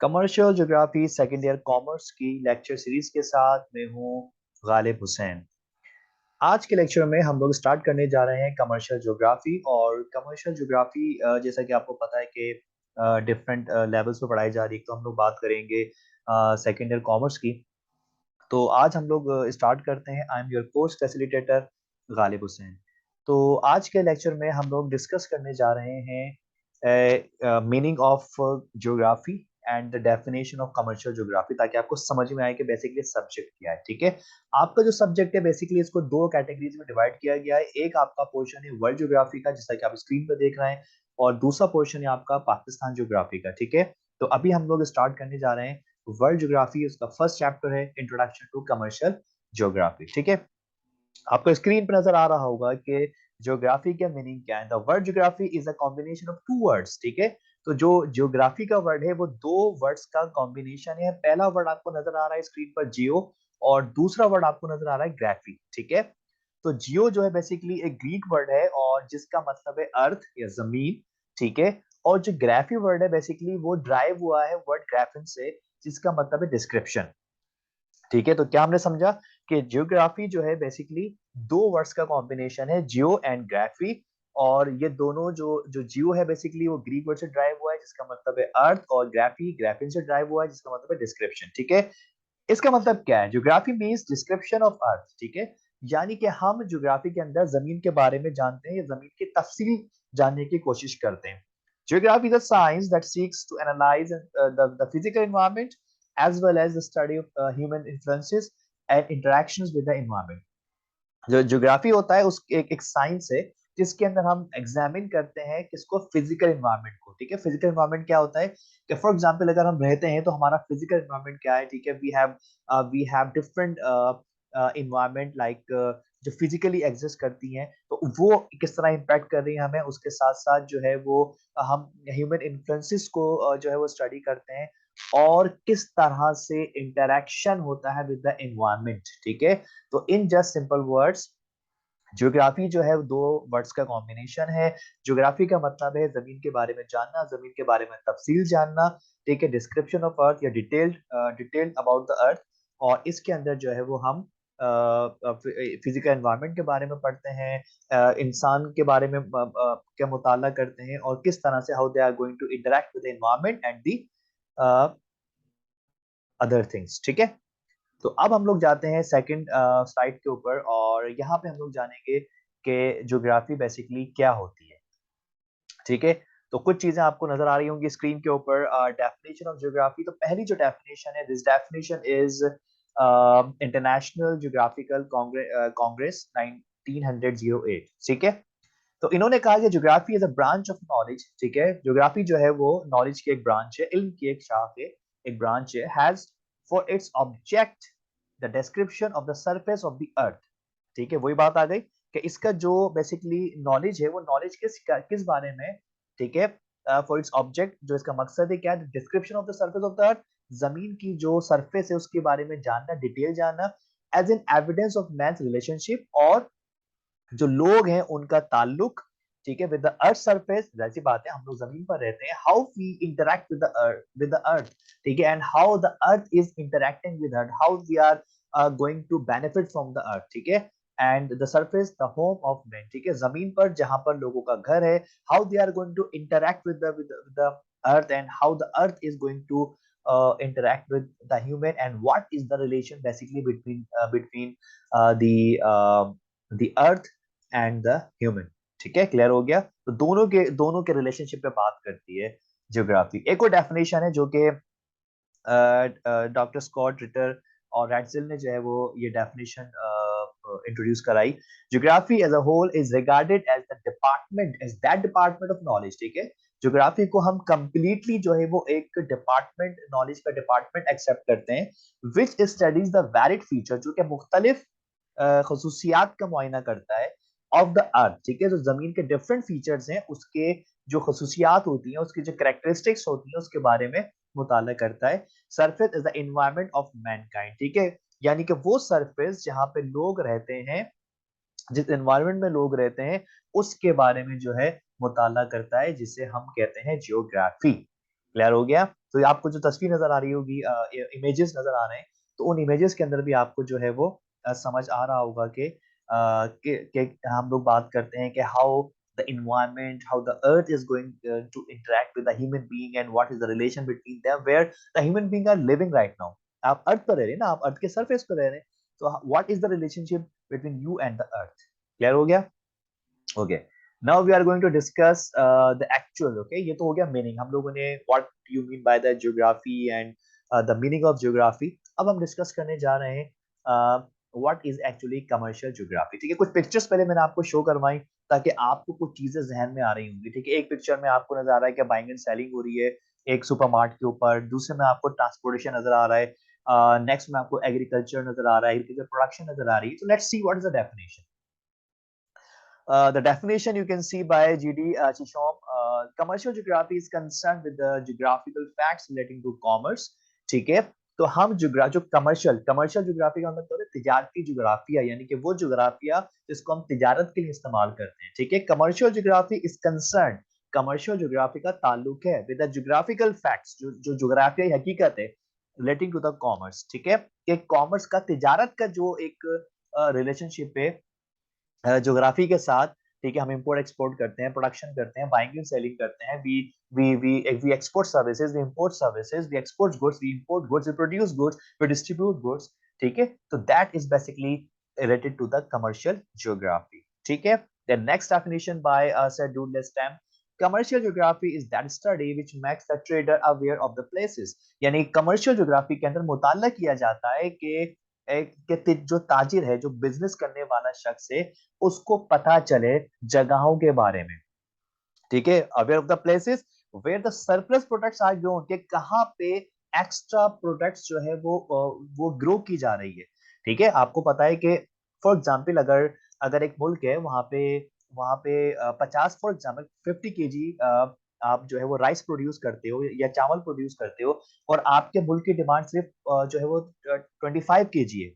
Commercial geography second year commerce की lecture series के साथ मैं हूँ गालिब हुसैन। आज के लेक्चर में हम लोग स्टार्ट करने जा रहे हैं कमर्शियल ज्योग्राफी। और कमर्शियल ज्योग्राफी जैसा कि आपको पता है कि डिफरेंट लेवल्स पे पढ़ाई जा रही है। तो हम लोग बात करेंगे सेकेंड ईयर कॉमर्स की। तो आज हम लोग स्टार्ट करते हैं। I am your course facilitator Ghalib Hussain. तो आज के लेक्चर में हम लोग डिस्कस करने जा रहे हैं meaning of geography and the definition of commercial geography, ताकि आपको समझ में आए कि बेसिकली सब्जेक्ट क्या है। ठीक है, आपका जो सब्जेक्ट है बेसिकली इसको दो कैटेगरीज में डिवाइड किया गया है। एक आपका पोर्शन है वर्ल्ड ज्योग्राफी का, जैसा कि आप स्क्रीन पर देख रहे हैं, और दूसरा पोर्शन है आपका पाकिस्तान ज्योग्राफी का। ठीक है, तो अभी हम लोग स्टार्ट करने जा रहे हैं वर्ल्ड ज्योग्राफी। उसका फर्स्ट चैप्टर है इंट्रोडक्शन टू कमर्शियल ज्योग्राफी। ठीक है, आपको स्क्रीन पर नजर आ रहा होगा कि ज्योग्राफी का मीनिंग क्या है। The word geography is a combination of two words. ठीक है, तो जो ज्योग्राफी का वर्ड है वो दो वर्ड्स का कॉम्बिनेशन है। पहला वर्ड आपको नजर आ रहा है स्क्रीन पर जियो, और दूसरा वर्ड आपको नजर आ रहा है ग्राफी। ठीक है, तो जियो जो है बेसिकली एक ग्रीक वर्ड है और जिसका मतलब है अर्थ या जमीन। ठीक है, और जो ग्राफी वर्ड है बेसिकली वो ड्राइव हुआ है वर्ड ग्राफिन से, जिसका मतलब है डिस्क्रिप्शन। ठीक है, तो क्या हमने समझा कि जियोग्राफी जो है बेसिकली दो वर्ड्स का कॉम्बिनेशन है, जियो एंड ग्राफी। और ये दोनों जो जो जियो है बेसिकली वो ग्रीक वर्ड से ड्राइव हुआ है, जिसका मतलब है अर्थ, और ग्राफी ग्राफिन से ड्राइव हुआ है, जिसका मतलब है डिस्क्रिप्शन। ठीक है, इसका मतलब क्या है? Geography means description of earth. ठीक है, यानी कि हम ज्योग्राफी के अंदर जमीन के बारे में जानते हैं या जमीन की तफसील जानने की कोशिश करते हैं। Geography is a science that seeks to analyze the physical environment as well as the study of human influences and interactions with the environment. जो ज्योग्राफी होता है उस एक साइंस है जिसके अंदर हम एग्जामिन करते हैं किसको, फिजिकल एनवायरनमेंट को। ठीक है, फिजिकल एनवायरनमेंट क्या होता है कि फॉर एग्जांपल अगर हम रहते हैं तो हमारा फिजिकल एनवायरनमेंट क्या है। ठीक है, we have different environment like जो फिजिकली एग्जिस्ट करती हैं, तो वो किस तरह इम्पैक्ट कर रही है हमें। उसके साथ साथ जो है वो हम ह्यूमन इन्फ्लुएंसेस को जो है वो स्टडी करते हैं, और किस तरह से इंटरेक्शन होता है विद द एनवायरनमेंट। ठीक है, तो in just simple words geography जो है दो वर्ड्स का कॉम्बिनेशन है। ज्योग्राफी का मतलब है जमीन के बारे में जानना, जमीन के बारे में तफसील जानना। ठीक है, डिस्क्रिप्शन ऑफ अर्थ या डिटेल्ड अबाउट द अर्थ। और इसके अंदर जो है वो हम फिजिकल एनवायरनमेंट के बारे में पढ़ते हैं, इंसान के बारे में क्या मुताला करते हैं, और किस तरह से how they are going to interact with the environment and the other things. ठीक है, तो अब हम लोग जाते हैं सेकंड स्लाइड के ऊपर, और यहाँ पे हम लोग जानेंगे कि ज्योग्राफी बेसिकली क्या होती है। ठीक है, तो कुछ चीजें आपको नजर आ रही होंगी स्क्रीन के ऊपर। डेफिनेशन ऑफ ज्योग्राफी, तो पहली जो डेफिनेशन है, this definition is international geographical Congress 1908। ठीक है, तो इन्होंने कहा कि geography is a branch of knowledge. ठीक है, ज्योग्राफी जो है वो नॉलेज की एक ब्रांच है, इल्म की एक शाख है, एक ब्रांच है, has for its object the description of the surface of the earth. ठीक है, वही बात आ गई कि इसका जो बेसिकली नॉलेज है वो नॉलेज किस किस बारे में। ठीक है, फॉर इट्स ऑब्जेक्ट, जो इसका मकसद है क्या है, description of the surface of the earth, जमीन की जो सरफेस है उसके बारे में जानना, डिटेल जानना, as an evidence of man's relationship, और जो लोग हैं उनका ताल्लुक। ठीक है, विद द अर्थ सरफेस, जैसी बात है हम लोग जमीन पर रहते हैं, how we interact with the earth. ठीक है, and how the earth is interacting with earth, how we are going to benefit from the earth. ठीक है, and the surface the home of man. ठीक है, जमीन पर जहां पर लोगों का घर है, how they are going to interact with the earth, and how the earth is going to interact with the human, and what is the relation basically between the earth and the human. ठीक है, clear हो गया। तो दोनों के relationship पे बात करती है ज्योग्राफी। एक और डेफिनेशन है जो कि डॉक्टर स्कॉट रिटर और रैटजिल ने जो है वो ये डेफिनेशन इंट्रोड्यूस कराई। Geography as a whole is regarded as the department, as that department of knowledge. ठीक है, ज्योग्राफी को हम कंप्लीटली जो है वो एक डिपार्टमेंट, नॉलेज का डिपार्टमेंट एक्सेप्ट करते हैं, which studies the valid feature, जो कि मुख्तलिफ खसूसियात का मुआयना करता है ऑफ द अर्थ। ठीक है, जो जमीन के डिफरेंट फीचर्स हैं उसके जो खसूसियात होती हैं, उसकी जो कैरेक्टरिस्टिक्स होती हैं, उसके बारे में मुताला करता है। Surface is the environment of Mankind. ठीक है, यानी कि वो सरफेस जहां पे लोग रहते हैं, जिस एनवायरनमेंट में लोग रहते हैं, उसके बारे में जो है मुताला करता है, जिसे हम कहते हैं जियोग्राफी। क्लियर हो गया। तो ये आपको जो तस्वीर नजर आ रही होगी, इमेजेस नजर आ रहे हैं, तो उन इमेजेस के अंदर भी आपको जो है वो समझ आ रहा होगा कि हम लोग बात करते हैं कि how the environment, how the earth is going to interact with the human being and what is the relation between them, where the human being are living right now. आप अर्थ पर रह रहे हैं ना, आप अर्थ के सरफेस पर रह रहे हैं, तो what is the relationship between you and the earth? Clear हो गया? Okay, now we are going to discuss the actual. Okay, ये तो हो गया मीनिंग, हम लोगों ने what you mean by the geography and the meaning of geography. अब हम डिस्कस करने जा रहे हैं what is actually commercial geography. ठीक है, कुछ पिक्चर्स पहले मैंने आपको शो करवाई ताकि आपको कुछ चीजें जहन में आ रही होंगी। ठीक है, एक पिक्चर में आपको नजर आ रहा है कि बाइंग एंड सेलिंग हो रही है एक सुपरमार्ट के ऊपर, दूसरे में आपको ट्रांसपोर्टेशन नजर आ रहा है, नेक्स्ट में आपको एग्रीकल्चर नजर आ रहा है, एग्रीकल्चर प्रोडक्शन नजर आ रही है। तो let's see what is the definition. The definition you can see by G.D. Chisholm. Commercial geography is concerned with the geographical facts relating to commerce. ठीक है, तो हम जो कमर्शियल ज्योग्राफी का मतलब है तिजारती ज्योग्राफिया, यानी कि वो ज्योग्राफिया जिसको हम तिजारत के लिए इस्तेमाल करते हैं। ठीक है, commercial geography is concern, commercial geography का ताल्लुक है विद द ज्योग्राफिकल फैक्ट्स, जो ज्योग्राफियाई हकीकत है रिलेटिंग टू द कॉमर्स। ठीक है, कि कॉमर्स का तिजारत का जो एक रिलेशनशिप है ज्योग्राफी के साथ। ठीक है, हम इंपोर्ट एक्सपोर्ट करते हैं, प्रोडक्शन करते हैं, बाइंग एंड सेलिंग करते हैं, we export services, we import services, we export goods, we import goods, we produce goods, we distribute goods. ठीक है, तो that is basically related to the commercial geography. ठीक है, the next definition by sir Dudley Stamp, commercial geography is that study which makes the trader aware of the places. यानी commercial geography के अंदर मुताला किया जाता है कि जो ताजिर है, जो बिजनेस करने वाला शख्स है, उसको पता चले जगहों के बारे में। ठीक है, aware of the places where the surplus products are grown, के कहां पे एक्स्ट्रा प्रोडक्ट्स जो है वो ग्रो की जा रही है। ठीक है, आपको पता है कि फॉर एग्जांपल अगर अगर एक मुल्क है, वहां पे 50 फॉर एग्जांपल 50 केजी आप जो है वो राइस प्रोड्यूस करते हो या चावल प्रोड्यूस करते हो, और आपके मुल्क की डिमांड सिर्फ जो है वो 25 केजी है,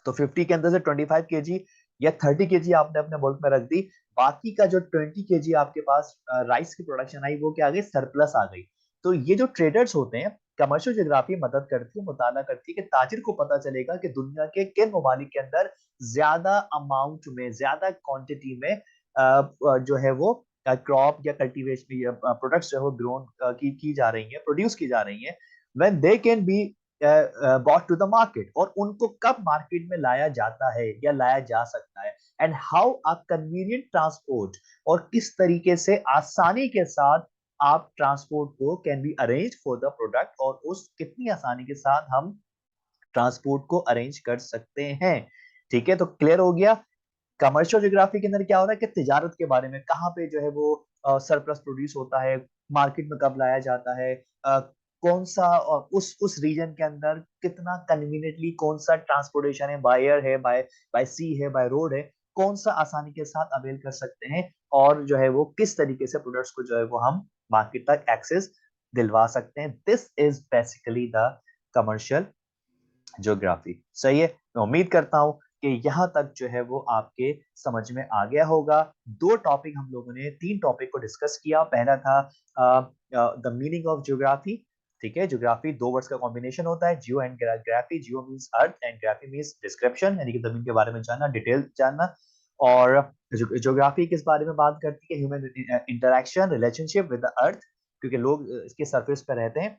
तो 50 के अंदर से 25 केजी या 30 केजी आपने अपने मुल्क में रख दी, बाकी का जो 20 केजी आपके पास राइस की प्रोडक्शन आई, वो क्या आ गई, सरप्लस आ गई। तो ये जो ट्रेडर्स होते हैं, कमर्शियल ज्योग्राफी मदद करती है, मुताला करती है कि ताजिर को पता चलेगा कि दुनिया के किन ममालिक के अंदर ज्यादा अमाउंट में, ज्यादा क्वांटिटी में जो है वो क्रॉप या कल्टीवेशन या प्रोडक्ट्स जो है वो ग्रोन की जा रही है, प्रोड्यूस की जा रही है, when they can be brought to the market, और उनको कब मार्केट में लाया जाता है या लाया जा सकता है, and how a convenient transport, और किस तरीके से आसानी के साथ आप ट्रांसपोर्ट को can be arrange for the product, और उस कितनी आसानी के साथ हम ट्रांसपोर्ट को अरेंज कर सकते हैं। ठीक है, तो क्लियर हो गया। कमर्शियल ज्योग्राफी के अंदर क्या हो रहा है कि तिजारत के बारे में, कहाँ पे जो है वो सरप्लस प्रोड्यूस होता है, मार्केट में कब लाया जाता है, कौन सा उस रीजन के अंदर कितना कन्वीनियंटली कौन सा ट्रांसपोर्टेशन है, बाय एयर है, बाय बाय सी है, बाय रोड है, कौन सा आसानी के साथ अवेल कर सकते हैं, और जो है वो किस तरीके से प्रोडक्ट्स को जो है वो हम मार्केट तक एक्सेस दिलवा सकते हैं। This is basically the commercial geography. सही है, मैं उम्मीद करता हूं कि यहाँ तक जो है वो आपके समझ में आ गया होगा। दो टॉपिक हम लोगों ने, तीन टॉपिक को डिस्कस किया। पहला था द मीनिंग ऑफ ज्योग्राफी। ठीक है, ज्योग्राफी दो वर्ड्स का कॉम्बिनेशन होता है, geo and graphy. Geo means earth and graphy means description, यानी कि जमीन के बारे में जानना, डिटेल जानना। और ज्योग्राफी किस बारे में बात करती है, human interaction, relationship with the अर्थ, क्योंकि लोग इसके सरफेस पर रहते हैं,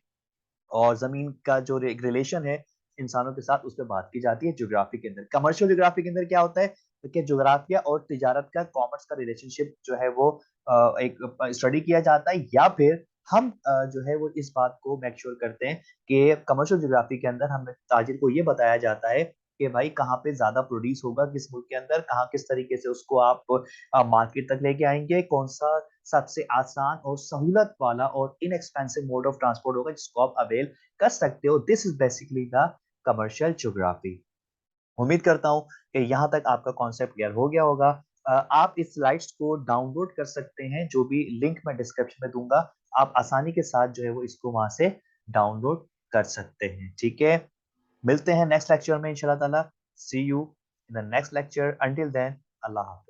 और जमीन का जो एक रिलेशन है इंसानों के साथ, उस पर बात की जाती है ज्योग्राफी के अंदर। कमर्शियल ज्योग्राफी के अंदर क्या होता है कि ज्योग्राफिया और तिजारत का, कॉमर्स का रिलेशनशिप जो है वो एक स्टडी किया जाता है, या फिर हम जो है वो इस बात को मेक श्योर करते हैं कि कमर्शियल ज्योग्राफी के अंदर हमें ताजिर को ये बताया जाता है कि भाई कहाँ पे ज्यादा प्रोड्यूस होगा, किस मुल्क के अंदर, कहाँ किस तरीके से उसको आप मार्केट तक लेके आएंगे, कौन सा सबसे आसान और सहूलत वाला और इनएक्सपेंसिव मोड ऑफ ट्रांसपोर्ट होगा जिसको आप अवेल कर सकते हो। This is basically the commercial geography. उम्मीद करता हूं कि यहाँ तक आपका कॉन्सेप्ट क्लियर हो गया होगा। आप इस स्लाइड्स को डाउनलोड कर सकते हैं, जो भी लिंक मैं डिस्क्रिप्शन में दूंगा, आप आसानी के साथ जो है वो इसको वहां से डाउनलोड कर सकते हैं। ठीक है, मिलते हैं नेक्स्ट लेक्चर में इंशाल्लाह ताला। See you in the next lecture, until then, अल्लाह हाफिज।